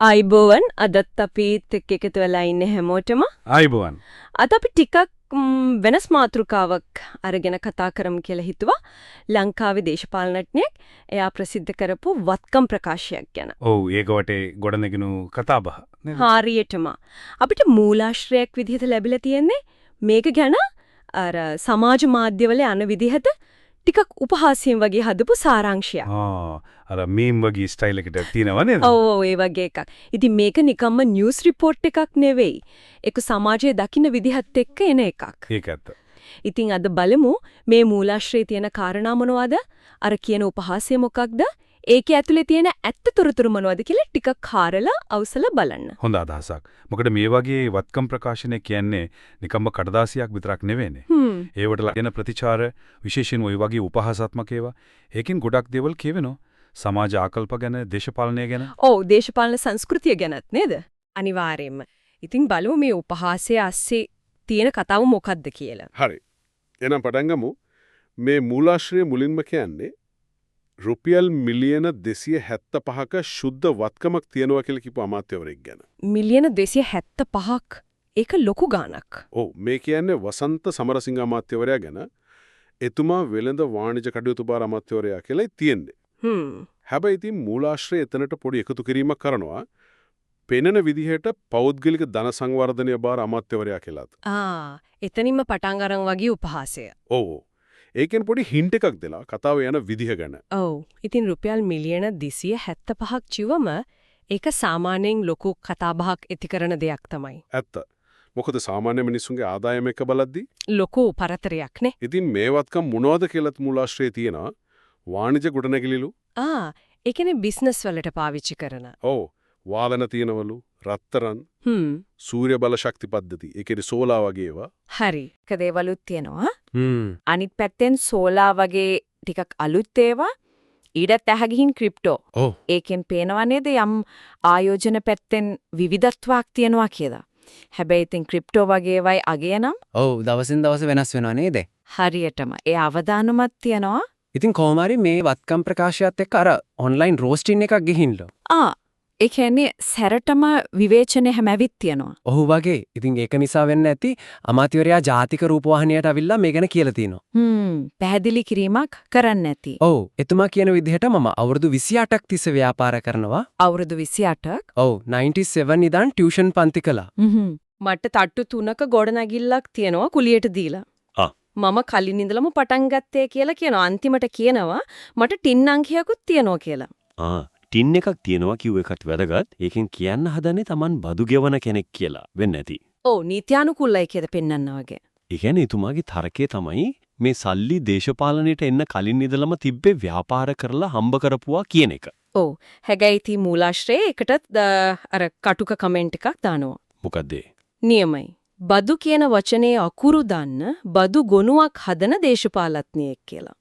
ආයිබෝවන් අදත් අපිත් එක්ක එකතු වෙලා ඉන්නේ හැමෝටම. ආයිබෝවන්. අද අපි ටිකක් වෙනස් මාතෘකාවක් අරගෙන කතා කරමු කියලා හිතුවා. ලංකාවේ දේශපාලනඥයෙක් එයා ප්‍රසිද්ධ කරපු වත්කම් ප්‍රකාශයක් ගැන. ඔව් ඒක වටේ ගොඩනැගිනු කතාබහ නේද? හරියටම අපිට මූලාශ්‍රයක් විදිහට ලැබිලා තියෙන්නේ මේක ගැන අර සමාජ මාධ්‍යවල යන විදිහට ටිකක් උපහාසයෙන් වගේ හදපු සාරාංශයක්. අර මීම් වගේ ස්ටයිල් එකකට තියෙනව නේද? ඔව් ඒ වගේ එකක්. ඉතින් මේක නිකම්ම නිවුස් රිපෝට් එකක් නෙවෙයි. ඒක සමාජයේ දකින්න විදිහත් එක්ක එන එකක්. ඒක ඇත්ත. ඉතින් අද බලමු මේ මූලාශ්‍රයේ තියෙන කාරණා මොනවද? අර කියන උපහාසය මොකක්ද? ඒකේ ඇතුලේ තියෙන ඇත්ත තොරතුරු මොනවද කියලා ටිකක් හාරලා අවසල බලන්න. හොඳ අදහසක්. මොකද මේ වගේ වත්කම් ප්‍රකාශනය කියන්නේ නිකම්ම කඩදාසියක් විතරක් නෙවෙයිනේ. ඒවට ලැබෙන ප්‍රතිචාර විශේෂයෙන් ওই වගේ උපහාසාත්මක ඒවා. ඒකෙන් ගොඩක් දේවල් කියවෙනවා. සමාජ ආකල්ප ගැන, දේශපාලනය ගැන. ඔව් දේශපාලන සංස්කෘතිය ගැනත් නේද? අනිවාර්යයෙන්ම. ඉතින් බලමු මේ උපහාසය ASCII තියෙන කතාව මොකක්ද කියලා. හරි. එහෙනම් පටන් ගමු. මේ මූලාශ්‍රය මුලින්ම කියන්නේ රුපියල් මිලියන 275ක ශුද්ධ වත්කමක් තියනවා කියලා කිව්ව අමාත්‍යවරයෙක් ගැන. මිලියන 275ක්. ඒක ලොකු ගාණක්. ඔව් මේ කියන්නේ වසන්ත සමරසිංහ අමාත්‍යවරයා ගැන. එතුමා වෙළඳ වාණිජ කටයුතු බාර අමාත්‍යවරයා කියලායි තියෙන්නේ. හැබැයි ඉතින් මූලාශ්‍රය එතනට පොඩි එකතු කිරීමක් කරනවා. පෙනෙන විදිහට පෞද්ගලික ධන සංවර්ධනය බාර අමාත්‍යවරයා කියලාත්. එතනින්ම පටන් ගන්න වගේ උපහාසය. ඔව්. ඒකෙන් පොඩි හින්ට් එකක් දෙලා කතාව යන විදිහ ගැන. ඔව්. ඉතින් රුපියල් මිලියන 275ක් චිවම ඒක සාමාන්‍යයෙන් ලොකු කතාබහක් ඇති කරන දෙයක් තමයි. ඇත්ත. මොකද සාමාන්‍ය මිනිස්සුන්ගේ ආදායම එක බලද්දී ලොකු පරතරයක් නේ. ඉතින් මේ වත්කම් මොනවද කියලාත් මූලාශ්‍රයේ තියෙනවා. වාණිජ ගොඩනැගිලිලු. ඒ කියන්නේ බිස්නස් වලට පාවිච්චි කරන. ඔව්. වාදන තියෙනවලු, රත්තරන්, සූර්ය බල ශක්ති පද්ධති. ඒ කියන්නේ සෝලා වගේ ඒවා. හරි. කදේවලුත් තියෙනවා. අනිත් පැත්තෙන් සෝලා වගේ ටිකක් අලුත් ඒවා ඊටත් ඇහ ගිහින් ක්‍රිප්ටෝ. ඒකෙන් පේනවා නේද යම් ආයෝජන පැත්තෙන් විවිධත්වයක් තියෙනවා කියලා. හැබැයි ඉතින් ක්‍රිප්ටෝ වගේ ඒවායි අගය නම් ඔව් දවසින් දවස වෙනස් වෙනවා නේද? හරියටම. ඒ අවදානමක් තියෙනවා. ඉතින් කොහොම හරි මේ වත්කම් ප්‍රකාශයත් එක්ක අර ඔන්ලයින් රෝස්ටින් එකක් ගිහින්ලු. ඒ කියන්නේ සැරටම විවේචනය හැමවිත් තියෙනවා. ඔහු වගේ. ඉතින් ඒක නිසා වෙන්න ඇති අමාත්‍යවරයා ජාතික රූපවාහිනියට අවිල්ලා මේ ගැන කියලා තිනවා. පැහැදිලි කිරීමක් කරන්න ඇති. ඔව්. එතුමා කියන විදිහට මම අවුරුදු 28ක් තිස්සේ ව්‍යාපාර කරනවා. අවුරුදු 28ක්? ඔව් 97 ඉඳන් ටියුෂන් පන්ති කළා. මට තට්ටු 3ක ගොඩනැගිල්ලක් තියෙනවා කුලියට දීලා. මම කලින් ඉඳලම පටන් ගත්තේ කියලා කියනවා. අන්තිමට කියනවා මට ටින් අංකයක්ත් තියෙනවා කියලා. ටින් එකක් තියෙනවා කිව්ව එකට වැදගත්. ඒකෙන් කියන්න හදන්නේ Taman බදු ගෙවන කෙනෙක් කියලා වෙන්න ඇති. ඔව් නීත්‍යානුකූලයි කියලා පෙන්වන්න වගේ. ඒ කියන්නේ එතුමාගේ තරකේ තමයි මේ සල්ලි දේශපාලනයට එන්න කලින් ඉඳලම තිබ්බේ ව්‍යාපාර කරලා හම්බ කරපුවා කියන එක. ඔව්. හැබැයි මූලාශ්‍රයේ එකටත් අර කටුක කමෙන්ට් එකක් දානවා. මොකද්ද? නියමයි. බදු කියන වචනේ අකුරු දන්න බදු ගොනුවක් හදන දේශපාලඥයෙක් කියලා.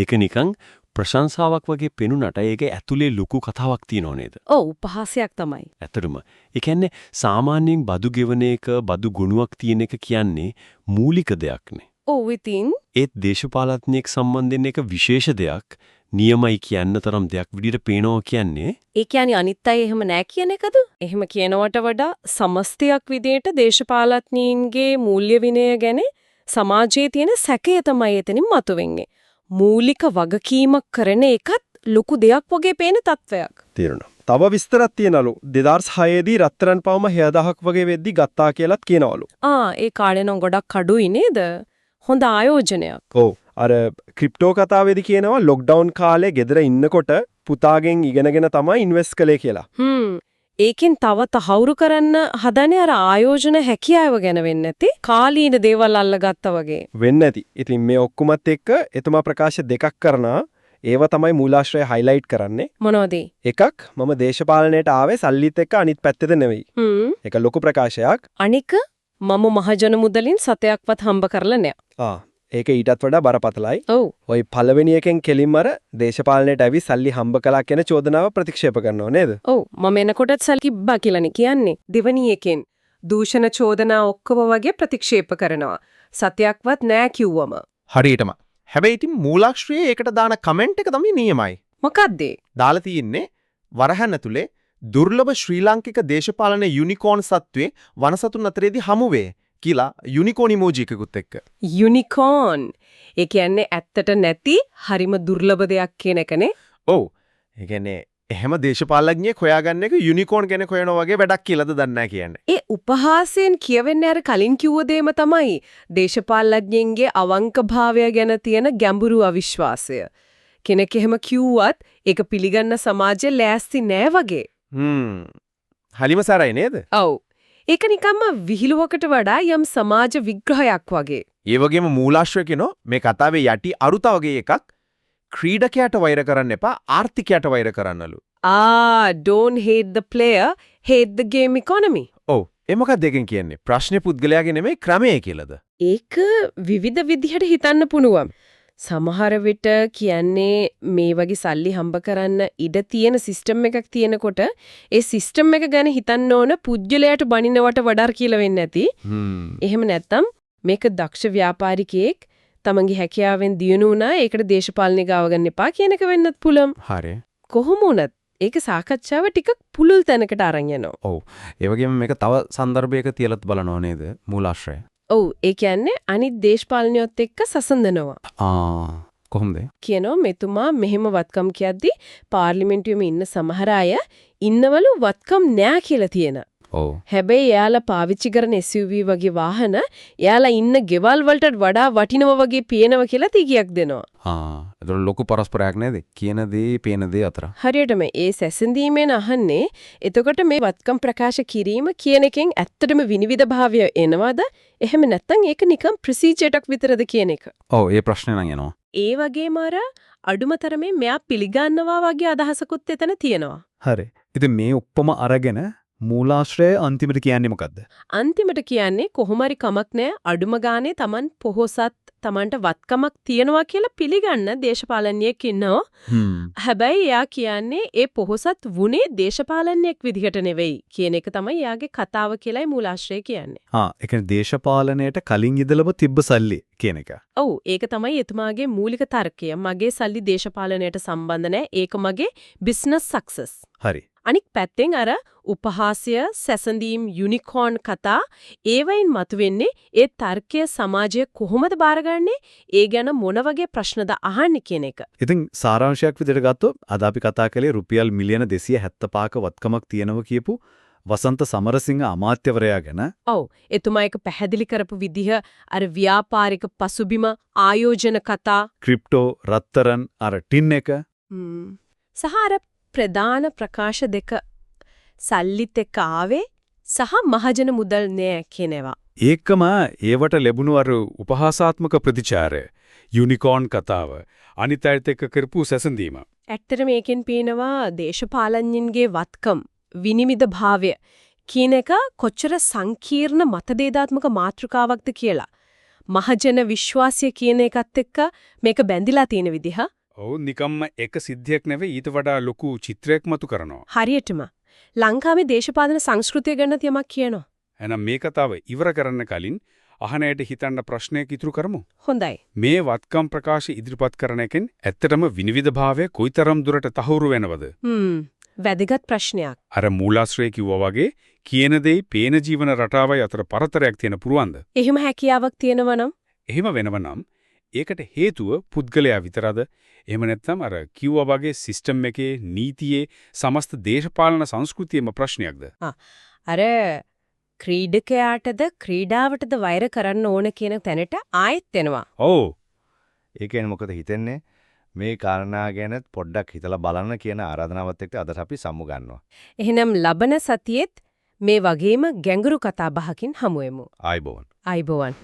ඒක නිකන් ප්‍රශංසාවක් වගේ පෙනුනට ඒක ඇතුලේ ලොකු කතාවක් තියෙනව නේද? ඔව් උපහාසයක් තමයි. ඇත්තටම. ඒ කියන්නේ සාමාන්‍යයෙන් බදු ගෙවන එක, බදු ගුණයක් තියෙන එක කියන්නේ මූලික දෙයක්නේ. ඔව් ඉතින් ඒත් දේශපාලඥයෙක් සම්බන්ධයෙන් එක විශේෂ දෙයක් නියමයි කියන්න තරම් දෙයක් විදිහට පේනවා කියන්නේ. ඒ කියන්නේ අනිත් අය එහෙම නෑ කියන එකද? එහෙම කියනවට වඩා සමස්තයක් විදිහට දේශපාලඥයින්ගේ මූල්‍ය විනය ගැන සමාජයේ තියෙන සැකය තමයි එතනින් මතුවෙන්නේ. මූලික වගකීමක් කරන එකත් ලොකු දෙයක් වගේ පේන තත්වයක්. තේරුණා. තව විස්තරක් තියෙනලු. 2006 දී රත්තරන් පවම 6000ක් වගේ වෙද්දි ගත්තා කියලාත් කියනවලු. ඒ කාලේ නම් ගොඩක් අඩුයි නේද? හොඳ ආයෝජනයක්. ඔව්. අර ක්‍රිප්ටෝ කතාවේදී කියනවා ලොක්ඩවුන් කාලේ ගෙදර ඉන්නකොට පුතාගෙන් ඉගෙනගෙන තමයි ඉන්වෙස්ට් කළේ කියලා. ඒකෙන් තව තහවුරු කරන්න හදනේ අර ආයෝජන හැකියාව ගැන වෙන්නේ නැති කාලීන දේවල් අල්ලගත්තා වගේ. වෙන්නේ නැති. ඉතින් මේ ඔක්කොමත් එක්ක එතුමා ප්‍රකාශ දෙකක් කරනවා. ඒව තමයි මූලාශ්‍රය හයිලයිට් කරන්නේ. මොනවද? එකක් මම දේශපාලනයට ආවේ සල්ලිත් එක්ක අනිත් පැත්තට නෙවෙයි. ඒක ලොකු ප්‍රකාශයක්. අනික මම මහජන මුදලින් සතයක්වත් හම්බ කරලා නෑ. ඒක ඊටත් වඩා බරපතලයි. ඔව්. ওই පළවෙනි එකෙන් කෙලින්ම අර දේශපාලනයට ඇවි සල්ලි හම්බ කළා කියන චෝදනාව ප්‍රතික්ෂේප කරනව නේද? ඔව්. මම එනකොටත් සල්ලි කිබ්බා කියලානේ කියන්නේ. දෙවනි එකෙන් දූෂණ චෝදනා ඔක්කොම වගේ ප්‍රතික්ෂේප කරනවා. සතයක්වත් නෑ කිව්වම. හරියටම. හැබැයි ඉතින් මූලාශ්‍රයේ ඒකට දාන කමෙන්ට් එක තමයි නියමයි. මොකද්ද? දාලා තියෙන්නේ වරහන් ඇතුලේ දුර්ලභ ශ්‍රී ලාංකික දේශපාලන යුනිකෝන් සත්වයේ වනසතුන් අතරේදී හමු වේ කියලා යුනිකෝන් ඉමෝජි එකකුත් එක්ක. යුනිකෝන්. ඒ කියන්නේ ඇත්තට නැති හරිම දුර්ලභ දෙයක් කියන එකනේ. ඔව්. ඒ කියන්නේ එහෙම දේශපාලඥයෙක් හොයාගන්න එක යුනිකෝන් කෙනෙක් හොයනවා වගේ වැඩක් කියලාද දන්නේ නැහැ කියන්නේ. ඒ උපහාසයෙන් කියවෙන්නේ අර කලින් කිව්ව දෙයම තමයි. දේශපාලඥයින්ගේ අවංකභාවය ගැන තියෙන ගැඹුරු අවිශ්වාසය. කෙනෙක් එහෙම කිව්වත් ඒක පිළිගන්න සමාජය ලෑස්ති නෑ වගේ. හලිම සරයි නේද? ඔව්. ඒක නිකම්ම විහිළුවකට වඩා යම් සමාජ විග්‍රහයක් වගේ. ඒ වගේම මූලාශ්‍රය කියනෝ මේ කතාවේ යටි අරුත වගේ එකක් ක්‍රීඩකයාට වෛර කරන්න එපා ආර්ථිකයාට වෛර කරන්නලු. Don't hate the player, hate the game economy. ඔව්. ඒ මොකක්ද දෙකෙන් කියන්නේ? ප්‍රශ්නේ පුද්ගලයාගේ නෙමෙයි ක්‍රමයේ කියලාද? ඒක විවිධ විදිහට හිතන්න පුළුවන්. සමහර විට කියන්නේ මේ වගේ සල්ලි හම්බ කරන්න ඉඩ තියෙන සිස්ටම් එකක් තියෙනකොට ඒ සිස්ටම් එක ගැන හිතන්න ඕන පුජ්‍යලයට බනිනවට වඩා කියලා වෙන්නේ නැති. එහෙම නැත්නම් මේක දක්ෂ ව්‍යාපාරිකයෙක් තමන්ගේ හැකියාවෙන් දියුණු වුණා ඒකට දේශපාලනේ ගාව ගන්න එපා කියන එක වෙන්නත් පුළුවන්. හරි. කොහොම වුණත් ඒක සාකච්ඡාව ටිකක් පුළුල් තැනකට අරන් යනවා. ඔව්. ඒ වගේම මේක තව සන්දර්භයක තියලත් බලනවා නේද? මූලාශ්‍රය. ඔව්. ඒ කියන්නේ අනිත් දේශපාලනියොත් එක්ක සසඳනවා. කොහොමද? කියනවා මෙතුමා මෙහෙම වත්කම් කියද්දි පාර්ලිමේන්තුවෙම ඉන්න සමහර අය ඉන්නවලු වත්කම් නෑ කියලා තියෙන. ඔව්. හැබැයි එයාලා පාවිච්චි කරන SUV වගේ වාහන එයාලා ඉන්න ගෙවල් වලට වඩා වටිනවා වගේ පේනවා කියලා තීකියක් දෙනවා. ඒක ලොකු පරස්පරයක් නේද? කියන දේ, පේන දේ අතර. හරියටම ඒ සැසඳීමෙන් අහන්නේ එතකොට මේ වත්කම් ප්‍රකාශ කිරීම කියන එකෙන් ඇත්තටම විනිවිද භාවය එනවද? එහෙම නැත්නම් ඒක නිකන් ප්‍රොසීජර් එකක් විතරද කියන එක. ඔව් ඒ ප්‍රශ්නේ නම් එනවා. ඒ වගේම අර අඩුම තරමේ මෙයා පිළිගන්නවා වගේ අදහසකුත් එතන තියෙනවා. හරි. ඉතින් මේ ඔක්කොම අරගෙන මූලාශ්‍රය අන්තිමට කියන්නේ මොකද්ද? අන්තිමට කියන්නේ කොහොම හරි කමක් නැහැ අඩුම ගානේ Taman පොහොසත් Tamanට වත්කමක් තියනවා කියලා පිළිගන්න දේශපාලනයෙක් ඉන්නවා. හැබැයි එයා කියන්නේ ඒ පොහොසත් වුණේ දේශපාලනයෙක් විදිහට නෙවෙයි කියන එක තමයි එයාගේ කතාව කියලායි මූලාශ්‍රය කියන්නේ. ඒ කියන්නේ දේශපාලනයට කලින් ඉඳලම තිබ්බ සල්ලි කියන එක. ඔව් ඒක තමයි එතුමාගේ මූලික තර්කය. මගේ සල්ලි දේශපාලනයට සම්බන්ධ නැහැ. ඒක මගේ බිස්නස් සක්සස්. හරි. අනික් පැත්තෙන් අර උපහාසය සැසඳීම් යුනිකෝන් කතා ඒවයින් මතුවෙන්නේ ඒ තර්කය සමාජය කොහොමද බාරගන්නේ ඒ ගැන මොන වගේ ප්‍රශ්නද අහන්නේ කියන එක. ඉතින් සාරාංශයක් විදිහට ගත්තොත් අද අපි කතා කළේ රුපියල් මිලියන 275ක වත්කමක් තියෙනවා කියපු වසන්ත සමරසිංහ අමාත්‍යවරයා ගැන. ඔව් එතුමා එක පැහැදිලි කරපු විදිහ අර ව්‍යාපාරික පසුබිම ආයෝජන කතා ක්‍රිප්ටෝ රත්තරන් අර ටින් එක සහ අර ප්‍රධාන ප්‍රකාශ දෙක සල්ලිත් එක්ක ආවේ සහ මහජන මුදල් නෑ කියනවා. ඒකම ඒවට ලැබුණු අර උපහාසාත්මක ප්‍රතිචාරය යුනිකෝන් කතාව අනිත් අයත් එක්ක කරපු සැසඳීම. ඇත්තටම මේකෙන් පේනවා දේශපාලඥයින්ගේ වත්කම් විනිවිද භාවය කියන එක කොච්චර සංකීර්ණ මතභේදාත්මක මාතෘකාවක්ද කියලා. මහජන විශ්වාසය කියන එකත් එක්ක මේක බැඳිලා තියෙන විදිහ. ඔව් නිකම්ම එක සිද්ධියක් නෙවෙයි ඊට වඩා ලොකු චිත්‍රයක් මතු කරනවා. හරියටම ලංකාවේ දේශපාලන සංස්කෘතිය ගැන යමක් කියනවා. එහෙනම් මේ කතාව ඉවර කරන්න කලින් අහනයට හිතන්න ප්‍රශ්නයක් ඉතුරු කරමු. හොඳයි. මේ වත්කම් ප්‍රකාශ ඉදිරිපත් කරන එකෙන් ඇත්තටම විනිවිද භාවය කොයිතරම් දුරට තහවුරු වෙනවද? වැදගත් ප්‍රශ්නයක්. අර මූලාශ්‍රය කිව්වා වගේ කියන දෙයි පේන ජීවන රටාවයි අතර පරතරයක් තියෙන පුරුවන්ද? එහෙම හැකියාවක් තියෙනවා නම්? එහෙම වෙනව නම් ඒකට හේතුව පුද්ගලයා විතරද? එහෙම නැත්නම් අර කිව්වා වගේ සිස්ටම් එකේ නීතියේ සමස්ත දේශපාලන සංස්කෘතියේම ප්‍රශ්නයක්ද? අර ක්‍රීඩකයාටද ක්‍රීඩාවටද වෛර කරන්න ඕන කියන තැනට ආයෙත් එනවා. ඔව්. ඒ කියන්නේ මොකද හිතන්නේ? මේ කාරණා ගැන පොඩ්ඩක් හිතලා බලන්න කියන ආරාධනාවත් එක්ක අදට අපි සමු ගන්නවා. එහෙනම් ලබන සතියේත් මේ වගේම ගැඹුරු කතා බහකින් හමු වෙමු. ආයිබෝවන්. ආයිබෝවන්.